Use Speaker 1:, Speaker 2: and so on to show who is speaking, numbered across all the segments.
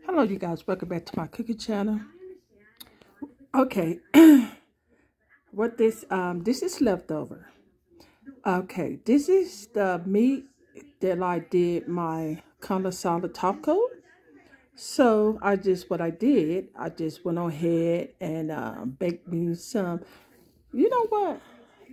Speaker 1: Hello, you guys. Welcome back to my cooking channel. Okay, what this is leftover. Okay, this is the meat that I did my Carne Asada taco. So I just went on ahead and baked me some. You know what?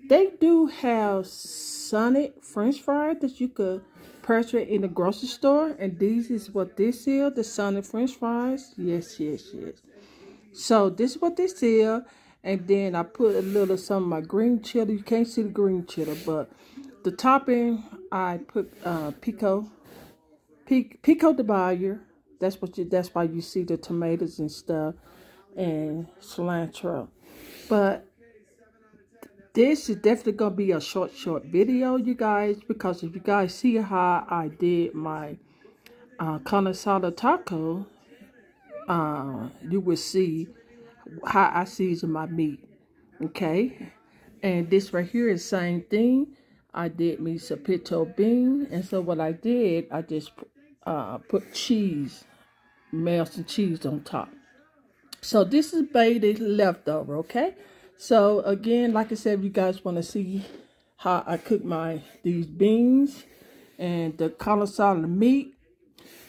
Speaker 1: They do have Sonic French fries that you could purchase in the grocery store, and this is what this is, the Sonic French fries. Yes. So this is what this is, and then I put a little some of my green chili. You can't see the green chili, but the topping I put Pico de Gallo. That's why you see the tomatoes and stuff and cilantro. But this is definitely going to be a short video, you guys, because if you guys see how I did my Carne Asada taco, you will see how I season my meat, okay? And this right here is the same thing. I did me some pinto bean, and so what I did, I just put cheese, melted cheese on top. So this is baited leftover, okay? So again, like I said, if you guys want to see how I cook these beans and the Carne Asada meat.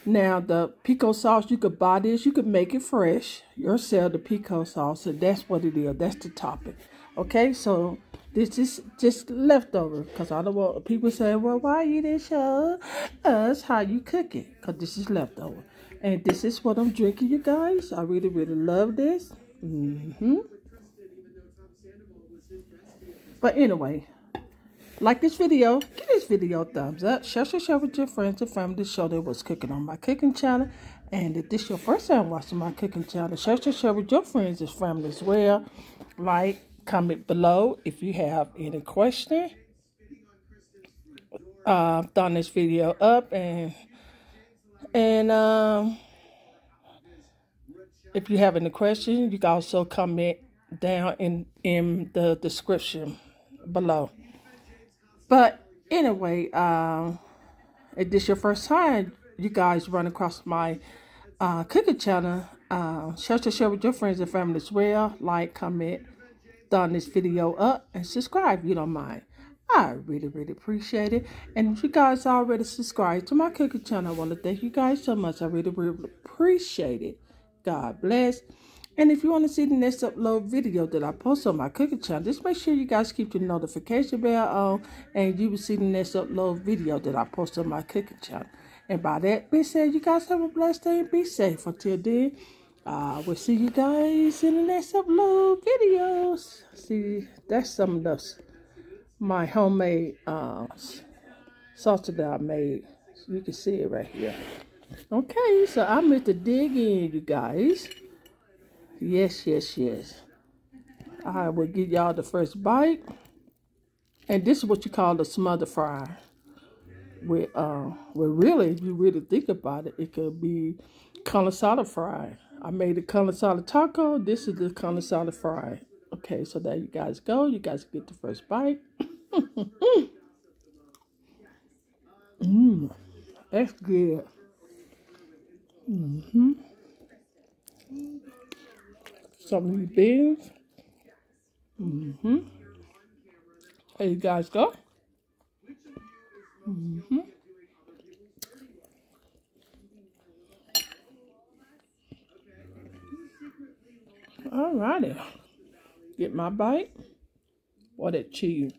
Speaker 1: Now the pico sauce, you could buy this, you could make it fresh yourself, the pico sauce, and that's what it is. That's the topping. Okay, so this is just leftover, because I don't want people say, well, why you didn't show us how you cook it? Because this is leftover. And this is what I'm drinking, you guys. I really love this. But anyway, like this video, give this video a thumbs up. Share with your friends and family to show them what's cooking on my cooking channel. And if this is your first time watching my cooking channel, share with your friends and family as well. Like, comment below if you have any question. Thumb this video up and if you have any questions, you can also comment down in the description below. But anyway, if this is your first time you guys run across my cooking channel, share with your friends and family as well. Like, comment, thumb this video up, and subscribe if you don't mind. I really appreciate it. And if you guys already subscribed to my cooking channel, I want to thank you guys so much. I really appreciate it. God bless. And if you want to see the next upload video that I post on my cooking channel, just make sure you guys keep the notification bell on, and you will see the next upload video that I post on my cooking channel. And by that being said, you guys have a blessed day and be safe. Until then, we'll see you guys in the next upload videos. See, that's some of my homemade salsa that I made. So you can see it right here. Okay, so I'm going to dig in, you guys. Yes. I will give y'all the first bite. And this is what you call the smother fry. Well, really, if you really think about it, it could be Carne Asada fry. I made the Carne Asada taco. This is the Carne Asada fry. Okay, so there you guys go. You guys get the first bite. That's good. Some of these beans. There you guys go. Alrighty. Get my bite. Or that cheese.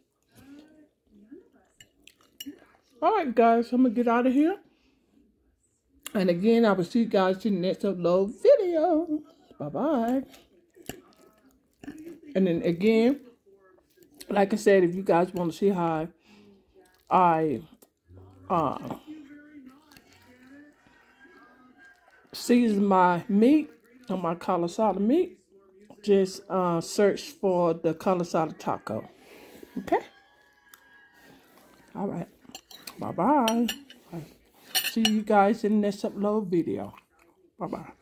Speaker 1: Alright guys, I'm gonna get out of here. And again, I will see you guys in the next upload video. Bye-bye. And then again, like I said, if you guys want to see how I season my meat on my Carne Asada meat, just search for the Carne Asada taco. Okay? All right. Bye-bye. See you guys in the next upload video. Bye-bye.